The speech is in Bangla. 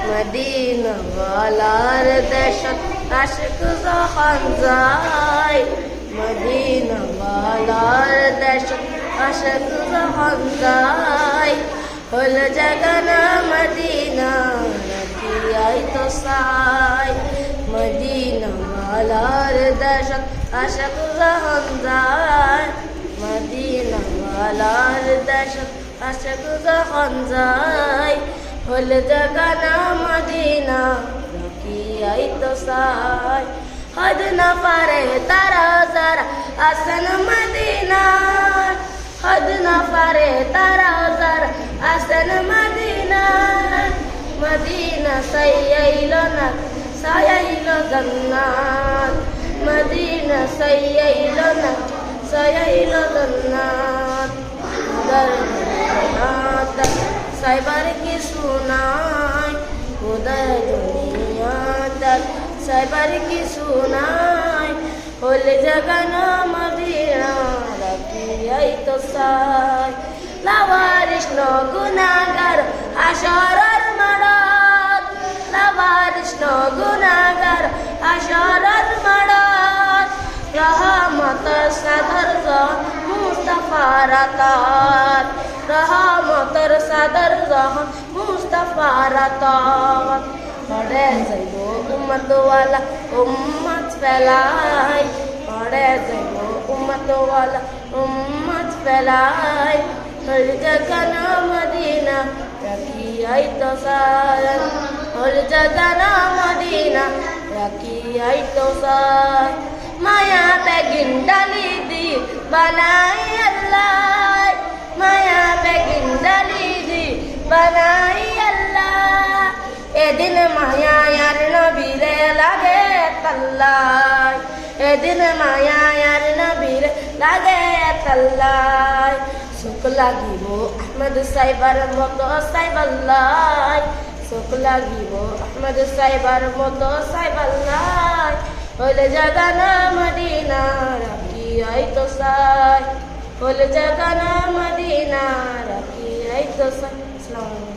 মদিনাওয়ালার দেশত আশিক যখন যায়, মদিনাওয়ালার দেশত আশিক যখন যায়, হল জাগানা মদিনা রাখিয়াই তো সাই। মদিনাওয়ালার দেশত আশিক যখন যায়, মদিনাওয়ালার দেশত আশিক যখন যায়, হল জাগানা মদিনা রাখিয়াই তো সাই। হদ না পারে তারা যারা আসেন মদিনা, হদ না পারে তারা যারা আসেন মদিনা। মদিনা সাইয়াইল না সাইয়াইল জান্নাত, মদিনা সাইয়াইল না সাইয়াইল জান্নাত। জান্নাত সাইবার কি সুনাই, উদর দুনিয়াদার সাইবার কি সুনাই, হল জাগানা মদিনা রাখিয়াই তো সাই। লাওয়ারিস ন গুনাহগার হাশরের মাঠত, লাওয়ারিস ন গুনাহগার হাশরের মাঠত, রহমতের সাদর জান মুস্তাফার আতাত, রহমতের সাদর জান মুস্তাফার আতাত। পড়ে যাইব উম্মতওয়ালা উম্মত ফেলাই, পড়ে যাইব উম্মতওয়ালা উম্মত ফেলাই, হল জাগানা মদিনা রাখিয়াই তো সাই, হল জাগানা মদিনা রাখিয়াই তো সাই। মায়া বেগিন ডালি দি বানাই আল্লাহ, মায়া বেগিন ডালি দি বানাই আল্লাহ। এদিন মায়ার নবীরে লাগে তাল্লাই, এদিন মায়ার নবীরে লাগে তাল্লাই। সুখ লাগিব আহমদ সাইবার মতো সাইবাল্লাই, সুখ লাগিব আহমদ সাইবার মতো সাইবাল্লাই, হল জাগানা মদিনা রাখিয়াই তো সাই, হল জাগানা মদিনা রাখিয়াই তো সাই। আসসালামু আলাইকুম।